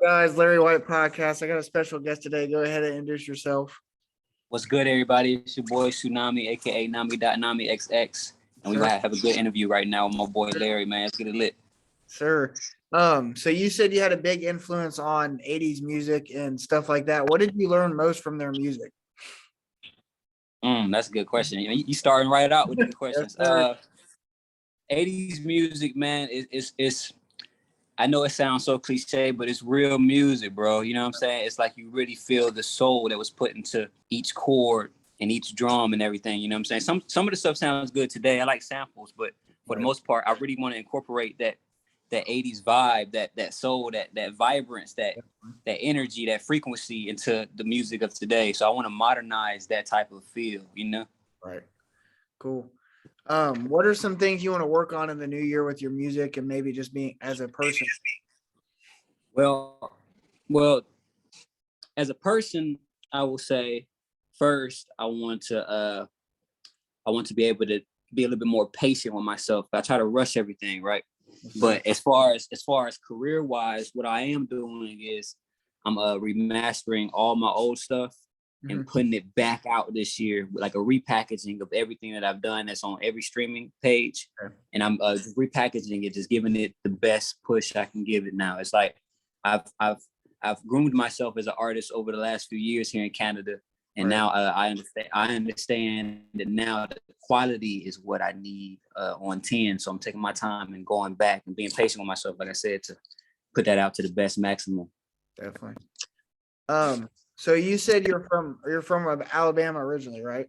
Guys, LarriWhyte Podcast. I got a special guest today. Go ahead and introduce yourself. What's good, everybody? It's your boy Tsunami, aka Nami.NamiXX. And we gonna have a good interview right now with my boy Larry, man. Let's get it lit. Sir. So you said you had a big influence on 80s music and stuff like that. What did you learn most from their music? That's a good question. You starting right out with the questions. Yes, 80s music, man, it's I know it sounds so cliche, but it's real music, bro. You know what I'm saying? It's like you really feel the soul that was put into each chord and each drum and everything. You know what I'm saying? Some of the stuff sounds good today. I like samples, but for the most part, I really want to incorporate that 80s vibe, that soul, that vibrance, that energy, that frequency into the music of today. So I want to modernize that type of feel, you know? Right. Cool. What are some things you want to work on in the new year with your music and maybe just being as a person? Well, as a person, I will say first, I want to be able to be a little bit more patient with myself. I try to rush everything, right? But as far as career wise, what I am doing is I'm remastering all my old stuff and putting it back out this year, like a repackaging of everything that I've done that's on every streaming page. And I'm just repackaging it, just giving it the best push I can give it now. It's like I've groomed myself as an artist over the last few years here in Canada. And now I understand that now the quality is what I need on 10. So I'm taking my time and going back and being patient with myself, like I said, to put that out to the best maximum. Definitely. So you said you're from Alabama originally, right?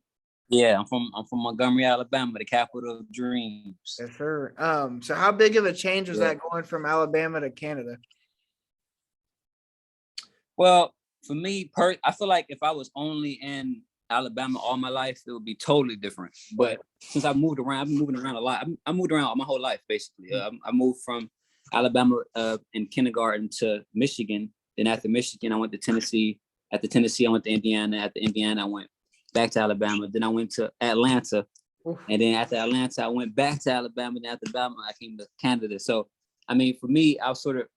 Yeah, I'm from Montgomery, Alabama, the capital of dreams. Yes, sir. So how big of a change was that going from Alabama to Canada? Well, for me, I feel like if I was only in Alabama all my life, it would be totally different. But since I've moved around, I've been moving around a lot. I moved around my whole life, basically. I moved from Alabama in kindergarten to Michigan. Then after Michigan, I went to Tennessee. After Tennessee, I went to Indiana. After Indiana, I went back to Alabama. Then I went to Atlanta. And then after Atlanta, I went back to Alabama. Then after Alabama, I came to Canada. So, I mean, for me, I was sort of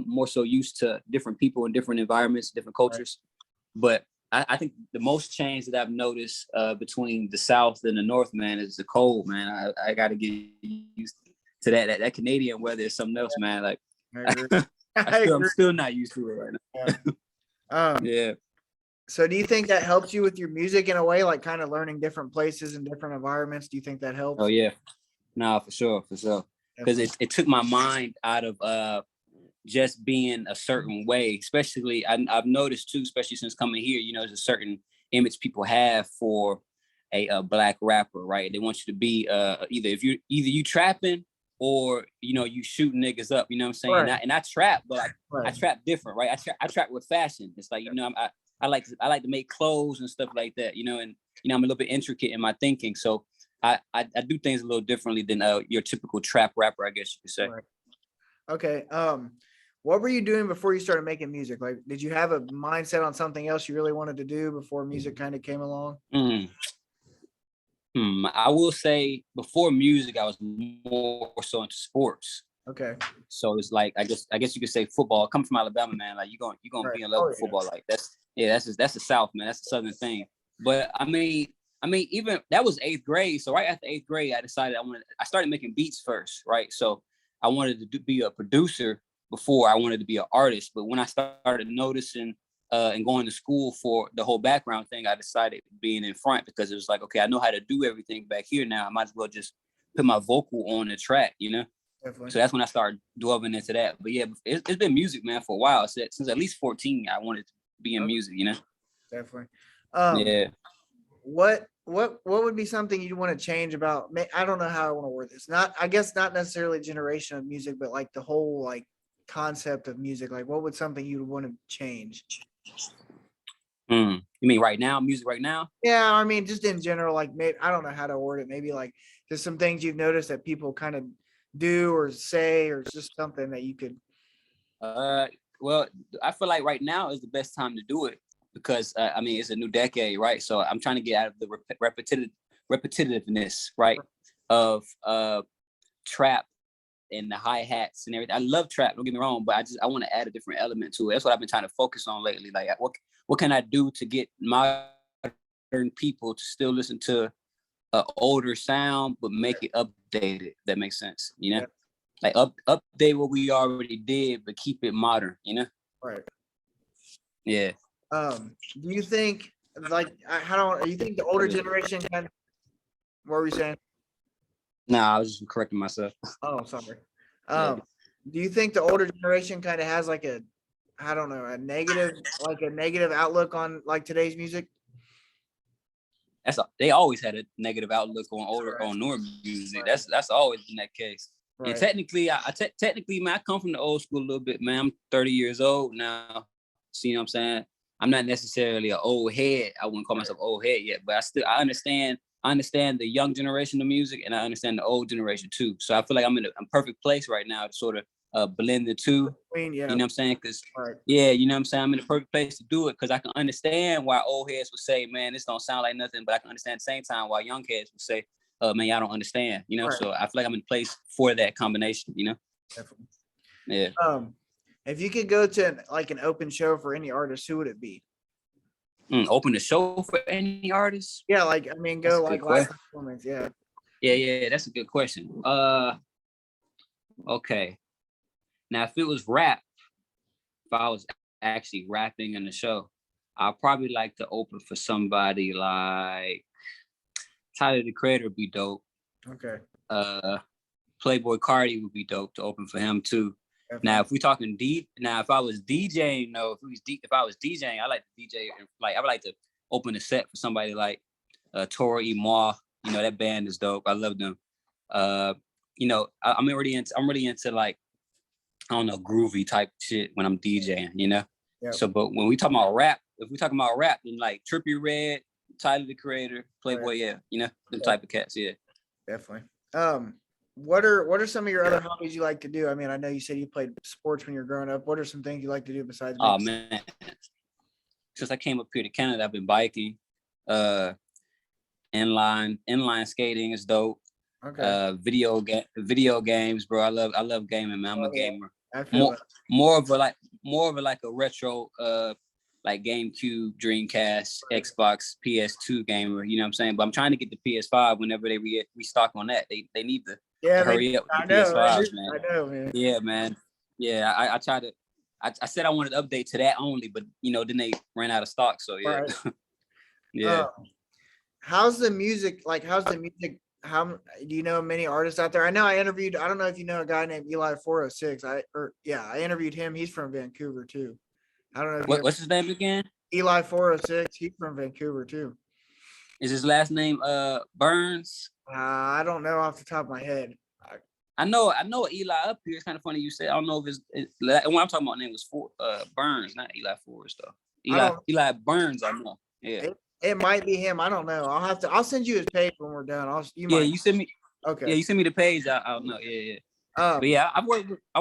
more so used to different people in different environments, different cultures. But I think the most change that I've noticed between the South and the North, man, is the cold, man. I got to get used to that. That Canadian weather is something else, man. Like, I'm still not used to it right now. Yeah. So do you think that helps you with your music in a way, like kind of learning different places and different environments? Do you think that helps? Oh, yeah. No, for sure. Because it took my mind out of just being a certain way, especially I've noticed too, especially since coming here, you know, there's a certain image people have for a black rapper, right? They want you to be either you trapping or, you know, you shooting niggas up, you know what I'm saying? Right. And I trap, but I trap different, right? I trap with fashion. It's like, you know, I like to make clothes and stuff like that, you know, and, you know, I'm a little bit intricate in my thinking. So I do things a little differently than your typical trap rapper, I guess you could say. Right. Okay. What were you doing before you started making music? Like, did you have a mindset on something else you really wanted to do before music kind of came along? I will say before music, I was more so into sports. Okay. So it's like I guess you could say football. Coming from Alabama, man, like you're gonna be in love with football. Like that's the South, man. That's the Southern thing. But I mean, even that was 8th grade. So right after 8th grade, I decided I started making beats first, right? So I wanted to be a producer before I wanted to be an artist. But when I started noticing and going to school for the whole background thing, I decided being in front because it was like, okay, I know how to do everything back here now. I might as well just put my vocal on the track, you know? Definitely. So that's when I started delving into that. But yeah, it's been music, man, for a while. Since at least 14, I wanted to be in music, you know? Definitely. Yeah. What would be something you'd want to change about? I don't know how I want to word this. I guess not necessarily generation of music, but like the whole like concept of music. Like, what would something you'd want to change? You mean right now, music right now? Yeah, I mean, just in general, like maybe I don't know how to word it. Maybe like just some things you've noticed that people kind of do or say, or just something that you could. Well, I feel like right now is the best time to do it because I mean it's a new decade, right? So I'm trying to get out of the repetitiveness, right, of trap and the hi-hats and everything. I love trap, don't get me wrong, but I want to add a different element to it. That's what I've been trying to focus on lately. Like what can I do to get modern people to still listen to an older sound but make it updated? That makes sense, you know? Like update what we already did but keep it modern, you know? Right. Yeah. Do you think you think the older generation can? What were you saying? Nah, I was just correcting myself. Oh, sorry. Yeah. Do you think the older generation kind of has like a, I don't know, a negative outlook on like today's music? They always had a negative outlook on newer music. Right. That's always been that case. Right. And technically, technically, man, I come from the old school a little bit, man. I'm 30 years old now. See what I'm saying? I'm not necessarily an old head. I wouldn't call myself old head yet, but I understand the young generation of music, and I understand the old generation too. So I feel like I'm in a perfect place right now to sort of blend the two. Yeah. You know what I'm saying? Because Right. yeah, you know what I'm saying? I'm in a perfect place to do it because I can understand why old heads would say, man, this don't sound like nothing, but I can understand at the same time why young heads would say, man, y'all don't understand, you know? Right. So I feel like I'm in place for that combination, you know? Definitely. Yeah. If you could go to an open show for any artist, who would it be? Open the show for any artist? Yeah, go like live performance. Yeah. Yeah, that's a good question. Okay. Now, if it was rap, if I was actually rapping in the show, I'd probably like to open for somebody like Tyler, the Creator would be dope. Okay. Playboy Cardi would be dope to open for him too. Definitely. Now, if we talking if I was DJing, if I was DJing, I like to DJ. Like I would like to open a set for somebody like Tora Imoa. You know, that band is dope. I love them. You know, I'm really into like, I don't know, groovy type shit when I'm DJing, you know? Yep. So, but when we talk about rap, then like Trippie Redd, Tyler, the Creator, Playboy, right. Yeah, you know, them type of cats, yeah. Definitely. What are some of your other hobbies you like to do? I mean, I know you said you played sports when you were growing up. What are some things you like to do besides? Oh man, since I came up here to Canada, I've been biking, inline skating is dope. Okay. Video games, bro. I love gaming, man. I'm a gamer. More of a retro like GameCube, Dreamcast, right. Xbox, PS2 gamer, you know what I'm saying? But I'm trying to get the PS5 whenever they restock on that. They need to hurry up with the PS5s, man. I know, man. Yeah, man. Yeah, I tried to I said I wanted to update to that only, but you know, then they ran out of stock. So yeah. Right. Yeah. How's the music? How do you know many artists out there? I know I don't know if you know a guy named Eli 406. I interviewed him. He's from Vancouver too. I don't know. What's his name again? Eli 406. He's from Vancouver too. Is his last name Burns? I don't know off the top of my head. I know Eli up here. It's kind of funny you said. I don't know if what I'm talking about name was Burns, not Eli Forrest though. Eli Burns, I know. Yeah. It might be him. I don't know. I'll send you his page when we're done. You send me. Okay. Yeah, you send me the page. I'll know. Yeah. But yeah, I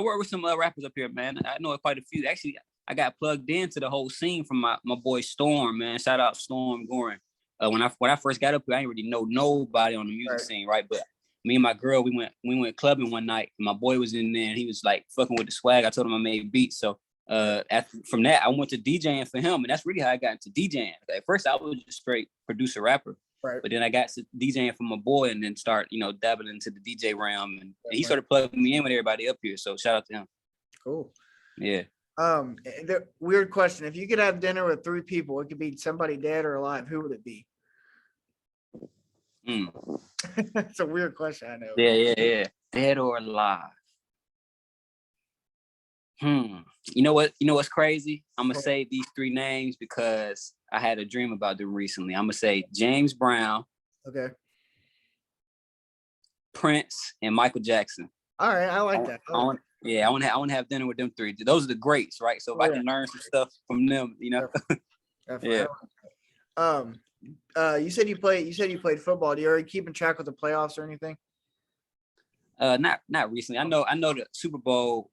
work with some rappers up here, man. I know quite a few. Actually, I got plugged into the whole scene from my boy Storm, man. Shout out Storm Gorin. When I first got up here, I didn't really know nobody on the music scene, right? But me and my girl, we went clubbing one night. And my boy was in there, and he was like fucking with the swag. I told him I made beats, so from that I went to DJing for him, and that's really how I got into DJing. At first, I was just straight producer rapper. Right. But then I got to DJing for my boy, and then start, dabbling into the DJ realm, and he started plugging me in with everybody up here. So shout out to him. Cool. Yeah. The weird question: if you could have dinner with 3 people, it could be somebody dead or alive. Who would it be? It's a weird question, I know. Yeah. Dead or alive? You know what's crazy? I'm gonna say these 3 names because I had a dream about them recently. I'm gonna say James Brown, okay, Prince, and Michael Jackson. All right, I like that. I want to have dinner with them 3. Those are the greats, right? So if I can learn some stuff from them, Definitely. Yeah. You said you played football. Do you already keeping track with the playoffs or anything? Not recently. I know the Super Bowl.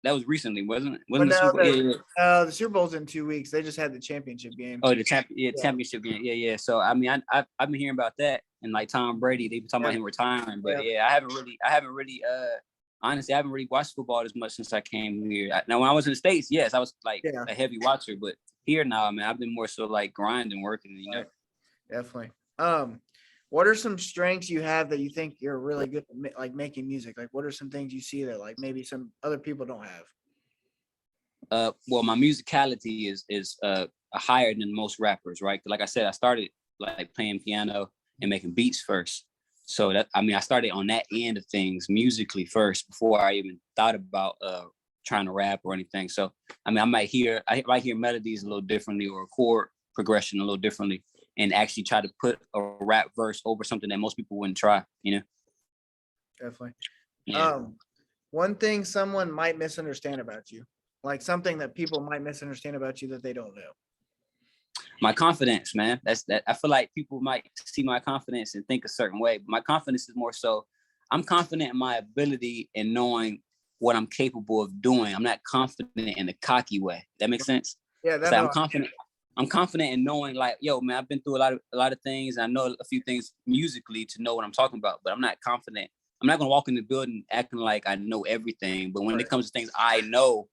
That was recently, wasn't it? The Super Bowl's in 2 weeks. They just had the championship game. Oh, the championship game. Yeah. So I mean, I've been hearing about that, and like Tom Brady, they've been talking about him retiring. But I haven't really honestly, I haven't really watched football as much since I came here. Now, when I was in the States, yes, I was like Yeah, a heavy watcher, but here now, man, I've been more so like grinding, working, you know. right. Definitely. What are some strengths you have that you think you're really good at like making music? Like, what are some things you see that like maybe some other people don't have? Well, my musicality is higher than most rappers, right? Like I said, I started like playing piano and making beats first. So that, I mean, I started on that end of things musically first before I even thought about trying to rap or anything. So I mean, I might hear melodies a little differently or a chord progression a little differently, and actually try to put a rap verse over something that most people wouldn't try. You know? Definitely. Yeah. Um, one thing someone might misunderstand about you, like something that people might misunderstand about you that they don't know. My confidence, man. That's that. I feel like people might see my confidence and think a certain way. But my confidence is more so, I'm confident in my ability and knowing what I'm capable of doing. I'm not confident in a cocky way. That makes sense. Yeah, It's that like no, I'm confident in knowing, like, yo, man, I've been through a lot of things. I know a few things musically to know what I'm talking about, but I'm not confident. I'm not gonna walk in the building acting like I know everything. But when right. it comes to things I know,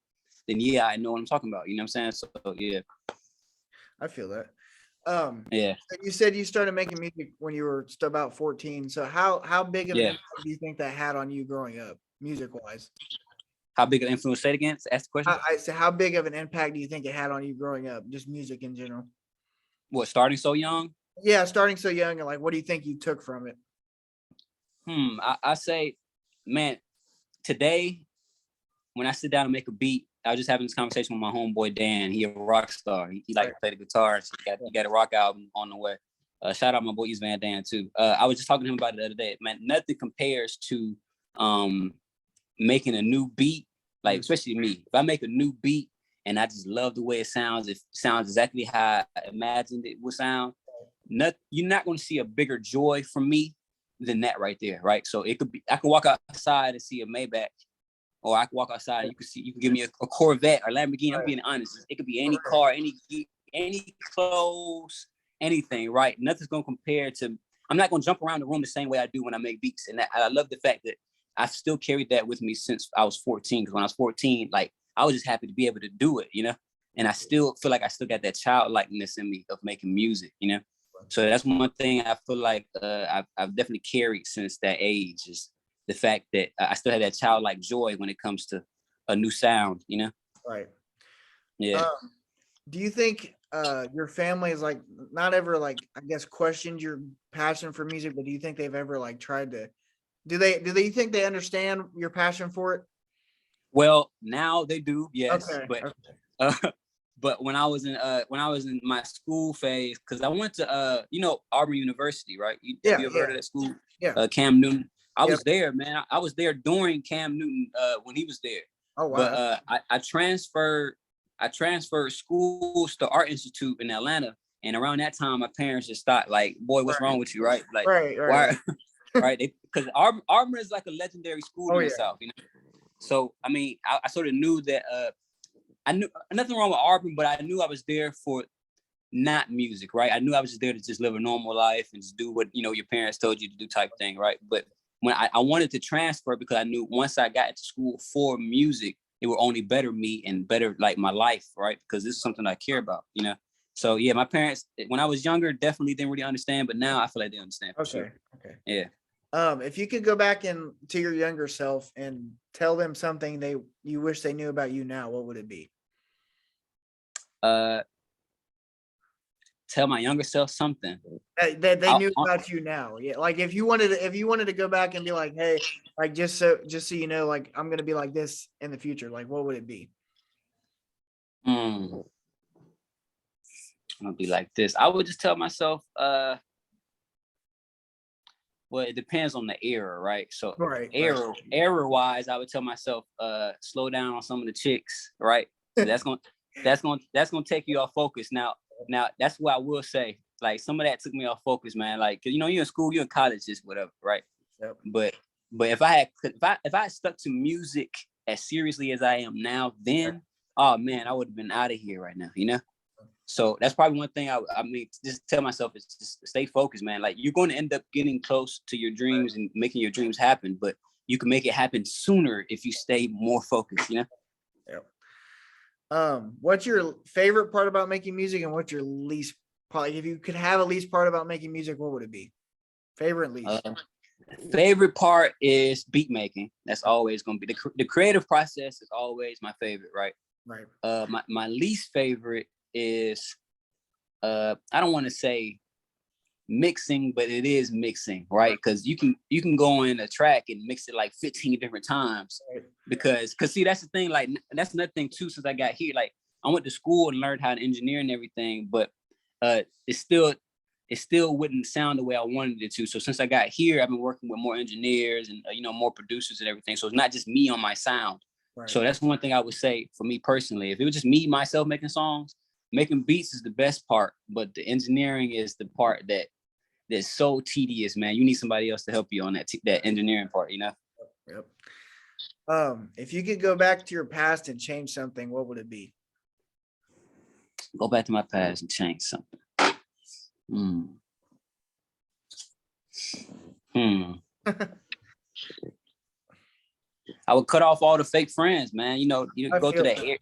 then yeah, I know what I'm talking about. You know what I'm saying? So yeah, I feel that. yeah, You said you started making music when you were still about 14. So how big of an yeah. impact do you think that had on you growing up, music wise? How big an influence? Say it again. Ask the question. I say, how big of an impact do you think it had on you growing up, just music in general? What, starting so young? Yeah, starting so young, and like, what do you think you took from it? I say, man, today when I sit down and make a beat, I was just having this conversation with my homeboy Dan. He a rock star. He like Right. to play the guitar. So he got a rock album on the way. Shout out my boy East Van Dan too. I was just talking to him about it the other day. Man, nothing compares to making a new beat. Like, especially me, if I make a new beat and I just love the way it sounds exactly how I imagined it would sound. You're not going to see a bigger joy from me than that right there, right? So it could be, I can walk outside and see a Maybach, or I can walk outside and you can give me a Corvette or Lamborghini. I'm being honest. It could be any car, any clothes, anything, right? Nothing's gonna compare to. I'm not gonna jump around the room the same way I do when I make beats, and I love the fact that I've still carried that with me since I was 14. Because when I was 14, like, I was just happy to be able to do it, you know. And I still feel like I still got that childlikeness in me of making music, you know. So that's one thing I feel like I've definitely carried since that age, is the fact that I still have that childlike joy when it comes to a new sound, you know? Right. Yeah. Do you think your family is like not ever like, I guess, questioned your passion for music, but do you think they've ever like tried to do they think they understand your passion for it? Well, now they do, yes, Okay. but Okay. uh, but when I was in my school phase, because I went to Auburn University, right? Have Yeah, you ever yeah, heard of that school? yeah. Cam Newton. I Yep. was there, man. I was there during Cam Newton when he was there. Oh But wow. I transferred schools to Art Institute in Atlanta, and around that time, my parents just thought, like, "Boy, what's Right. wrong with you?" Right? Like, Right, why? right. Right? Because Auburn is like a legendary school Oh in the yeah. South, you know. So I mean, I sort of knew that I knew nothing wrong with Auburn, but I knew I was there for not music, right? I knew I was just there to just live a normal life and just do what your parents told you to do, type thing, right? But when I wanted to transfer, because I knew once I got into school for music, it would only better me and better like my life, right? Because this is something I care about, you know. So yeah, my parents when I was younger definitely didn't really understand, but now I feel like they understand for Okay. sure. Okay. Yeah. If you could go back and to your younger self and tell them something you wish they knew about you now, what would it be? Uh, Tell my younger self something. That they I, knew about you now. Yeah. Like if you wanted to go back and be like, hey, like just so you know, like I'm gonna be like this in the future, like what would it be? I'm gonna be like this. I would just tell myself, well, it depends on the era, right? So Right, right. era wise, I would tell myself, slow down on some of the chicks, right? So that's gonna take you off focus. Now that's what I will say. Like, some of that took me off focus, man. Like, you're in school, you're in college, just whatever, right? Yep. But if I had stuck to music as seriously as I am now, then oh man, I would have been out of here right now, you know? So that's probably one thing I mean, just tell myself is just stay focused, man. Like, you're going to end up getting close to your dreams and making your dreams happen, but you can make it happen sooner if you stay more focused, you know? Yeah. What's your favorite part about making music, and what's your least part? If you could have a least part about making music, what would it be? Favorite and least? Favorite part is beat making. That's always going to be the creative process is always my favorite, right? Right. My least favorite is I don't want to say mixing, but it is mixing, right? Because you can go in a track and mix it like 15 different times, Right. because see, that's the thing, like that's another thing too. Since I got here, like I went to school and learned how to engineer and everything, but it still wouldn't sound the way I wanted it to. So since I got here, I've been working with more engineers and more producers and everything. So it's not just me on my sound. Right. So that's one thing I would say for me personally. If it was just me myself making songs, making beats is the best part, but the engineering is the part that's so tedious, man. You need somebody else to help you on that engineering part, you know? Yep. If you could go back to your past and change something, what would it be? Go back to my past and change something. I would cut off all the fake friends, man. You go through that era.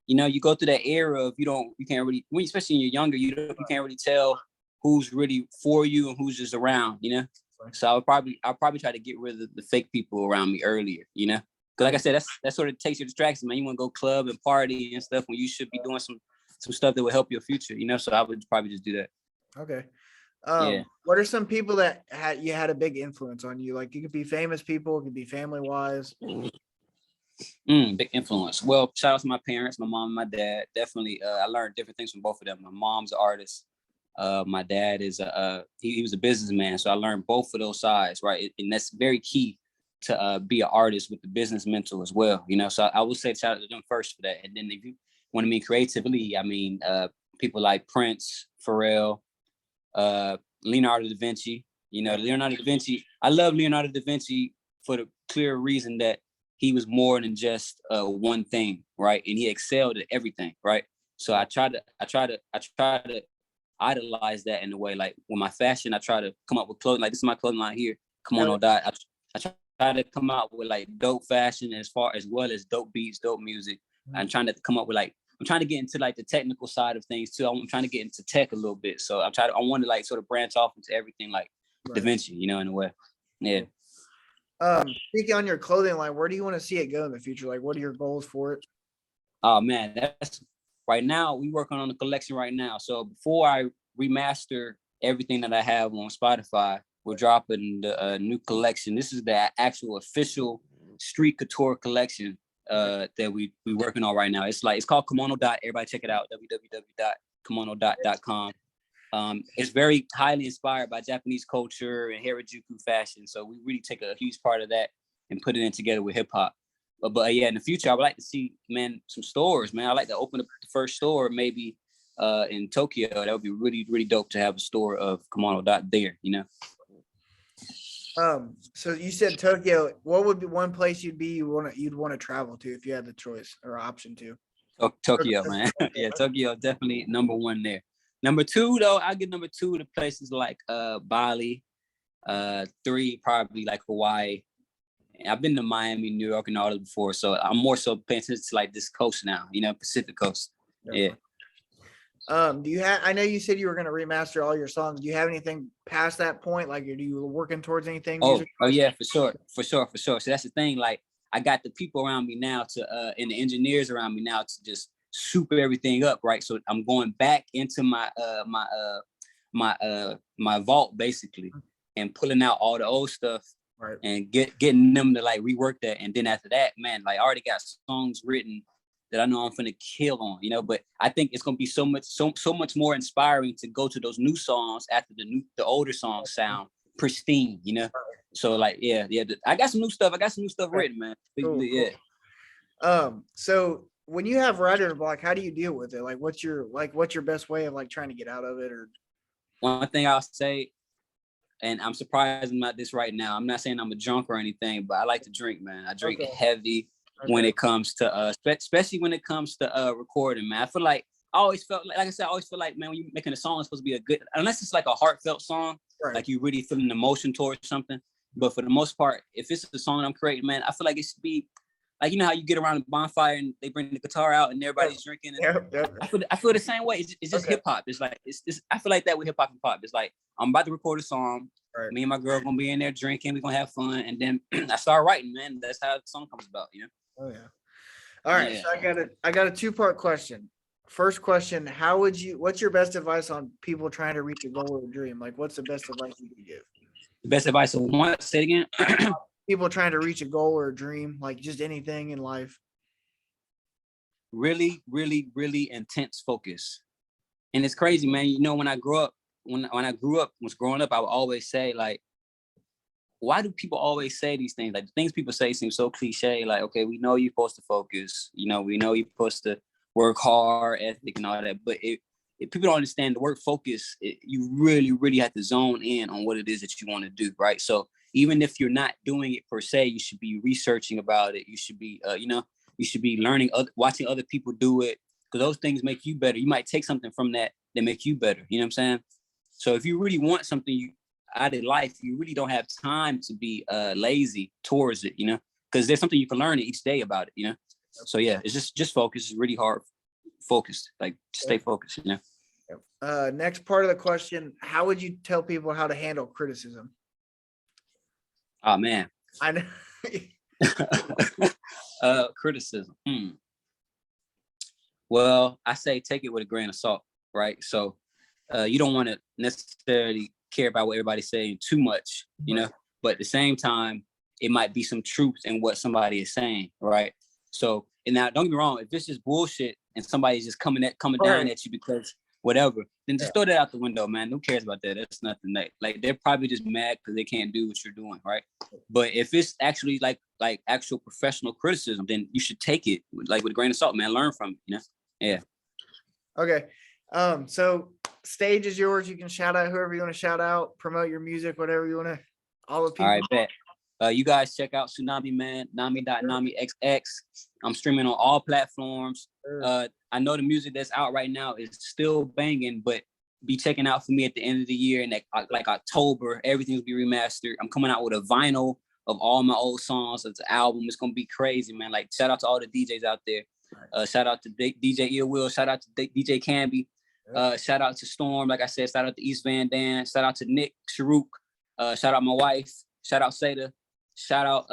You go through that era of you can't really, especially when you're younger, you can't really tell who's really for you and who's just around, you know? So I'll probably try to get rid of the fake people around me earlier, you know? Because like I said, that sort of takes your distraction, man. You want to go club and party and stuff when you should be doing some stuff that will help your future, you know? So I would probably just do that. Okay. Yeah. What are some people that had a big influence on you? Like, it could be famous people, it could be family wise. Big influence. Well, shout out to my parents, my mom and my dad. Definitely, I learned different things from both of them. My mom's an artist. My dad is he was a businessman, so I learned both of those sides, right? And that's very key to be an artist with the business mental as well, you know. So I would say shout out to them first for that. And then if you want to mean creatively, I mean people like Prince, Pharrell, Leonardo da Vinci. Leonardo da Vinci. I love Leonardo da Vinci for the clear reason that he was more than just one thing, right? And he excelled at everything, right? So I try to idolize that in a way. Like with my fashion, I try to come up with clothing. Like this is my clothing line here. Come on, no dot. I try to come out with like dope fashion as well as dope beats, dope music. I'm trying to come up with I'm trying to get into like the technical side of things too. I'm trying to get into tech a little bit. So I want to like sort of branch off into everything like Da Vinci, in a way. Yeah. Speaking on your clothing line, where do you want to see it go in the future? Like, what are your goals for it? Oh man, that's right now. We working on the collection right now. So before I remaster everything that I have on Spotify, we're dropping the new collection. This is the actual official street couture collection that we working on right now. It's called Kimono Dot. Everybody check it out. www.kimono.com. It's very highly inspired by Japanese culture and Harajuku fashion. So we really take a huge part of that and put it in together with hip hop. But yeah, in the future, I would like to see, man, some stores, man. I'd like to open up the first store maybe in Tokyo. That would be really, really dope to have a store of Kimono Dot there, So you said Tokyo. What would be one place you'd want to travel to if you had the choice or option to? Tokyo, man. Yeah, Tokyo definitely number one there. Number two, though, I get number two to places like Bali. 3, probably like Hawaii. I've been to Miami, New York, and all that before, so I'm more so paying attention to like this coast now, Pacific Coast. Yeah. Do you have? I know you said you were going to remaster all your songs. Do you have anything past that point? Like, are you working towards anything? Oh yeah, for sure. So that's the thing. Like, I got the people around me now and the engineers around me now to just soup everything up, right? So I'm going back into my vault basically and pulling out all the old stuff, right? And getting them to like rework that. And then after that, man, like I already got songs written that I know I'm finna kill on, but I think it's gonna be so much more inspiring to go to those new songs after the older songs sound pristine, So like, yeah, I got some new stuff. Written, man. Cool. Yeah. So when you have writer's block, how do you deal with it? Like, what's your best way of like trying to get out of it? Or one thing I'll say, and I'm surprised I'm not this right now. I'm not saying I'm a drunk or anything, but I like to drink, man. I drink heavy when it comes to especially when it comes to recording, man. I feel like I always felt like, man, when you're making a song, it's supposed to be a good, unless it's like a heartfelt song, right? Like you really feeling emotion towards something. But for the most part, if it's a song I'm creating, man, I feel like it should be like, you know how you get around the bonfire and they bring the guitar out and everybody's drinking. And Yep. I feel the same way. It's just Okay. hip hop. It's like I feel like that with hip hop and pop. It's like I'm about to record a song. Right. Me and my girl gonna be in there drinking. We're gonna have fun, and then I start writing, man. That's how the song comes about, you know. Oh yeah. All right. Yeah. So I got a 2-part question. First question: what's your best advice on people trying to reach a goal or a dream? Like, what's the best advice you can give? The best advice of what? Say it again. People trying to reach a goal or a dream, like just anything in life. Really, really, really intense focus. And it's crazy, man. You know, when I grew up, was growing up, I would always say, like, why do people always say these things? Like, the things people say seem so cliche. Like, okay, we know you're supposed to focus. You know, we know you're supposed to work hard, ethic, and all that. But if people don't understand the word focus, you really, really have to zone in on what it is that you want to do, right? So even if you're not doing it per se, you should be researching about it. You should be, you should be learning, watching other people do it, because those things make you better. You might take something from that make you better. You know what I'm saying? So if you really want something out of life, you really don't have time to be lazy towards it, you know, because there's something you can learn each day about it, you know? So yeah, it's just focus. It's really hard focused, like stay focused, you know? Next part of the question: how would you tell people how to handle criticism? Oh man. I know. Criticism. Well, I say take it with a grain of salt, right? So you don't want to necessarily care about what everybody's saying too much, you know, but at the same time, it might be some truth in what somebody is saying, right? So, and now don't get me wrong, if it's just bullshit and somebody's just coming down at you because whatever, then just throw that out the window, man. Who cares about that? That's nothing. Like they're probably just mad because they can't do what you're doing, right? But if it's actually like actual professional criticism, then you should take it like with a grain of salt, man. Learn from it, you know? Yeah. Okay. So stage is yours. You can shout out whoever you want to shout out, promote your music, whatever you want to. All the people. All right, bet. You guys check out TSNMI, man. Nami.NamiXX. I'm streaming on all platforms. I know the music that's out right now is still banging, but be checking out for me at the end of the year and like October. Everything will be remastered. I'm coming out with a vinyl of all my old songs. It's an album. It's gonna be crazy, man. Like, shout out to all the DJs out there. Shout out to DJ Earwill. Shout out to DJ Canby. Shout out to Storm. Like I said, shout out to East Van Dan. Shout out to Nick Sharuk. Shout out my wife. Shout out Seda. Shout out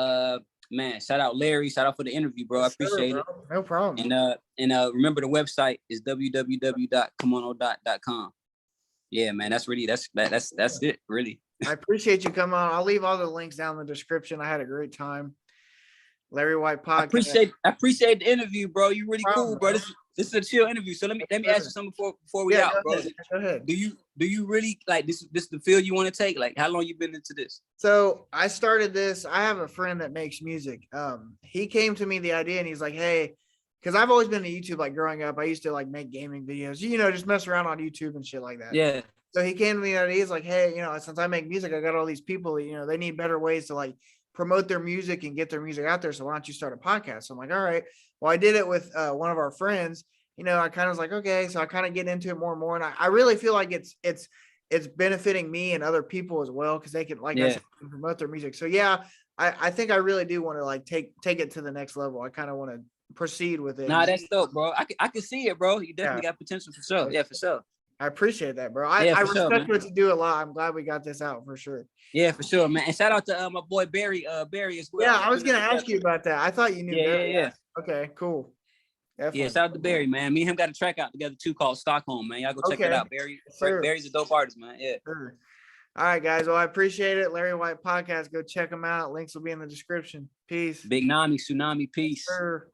shout out Larry. Shout out for the interview, bro. I appreciate it. No problem. And remember the website is www.comeono.com. Yeah, man, that's it, really. I appreciate you coming on. I'll leave all the links down in the description. I had a great time. Larri Whyte Podcast. I appreciate the interview, bro. You really cool, bro. This is a chill interview. So let me ask you something before we out, bro. Go ahead. Do you really like this the field you want to take? Like, how long you been into this? So I started this. I have a friend that makes music. He came to me the idea and he's like, hey, because I've always been to YouTube, like growing up. I used to like make gaming videos, you know, just mess around on YouTube and shit like that. Yeah. So he came to me and he's like, hey, you know, since I make music, I got all these people, you know, they need better ways to like promote their music and get their music out there. So why don't you start a podcast? So I'm like, all right. Well, I did it with one of our friends. You know, I kind of was like, okay. So I kind of get into it more and more. And I really feel like it's benefiting me and other people as well, because they can, like I said, promote their music. So yeah, I think I really do want to like take it to the next level. I kind of want to proceed with it. Nah, that's dope, bro. I can see it, bro. You definitely got potential for sure. Yeah, for sure. I appreciate that, bro. I respect what you do a lot. I'm glad we got this out for sure. Yeah, for sure, man. And shout out to my boy Barry as well. Yeah, I was gonna ask you about that. I thought you knew Barry. Yeah. Okay, cool. Definitely. Yeah, shout out to Barry, man. Me and him got a track out together too called Stockholm, man. Y'all go check it out. Barry, sure. Barry's a dope artist, man. Yeah. Sure. All right, guys. Well, I appreciate it. Larri Whyte Podcast. Go check them out. Links will be in the description. Peace. Big Nami, TSNMI, peace. Sure.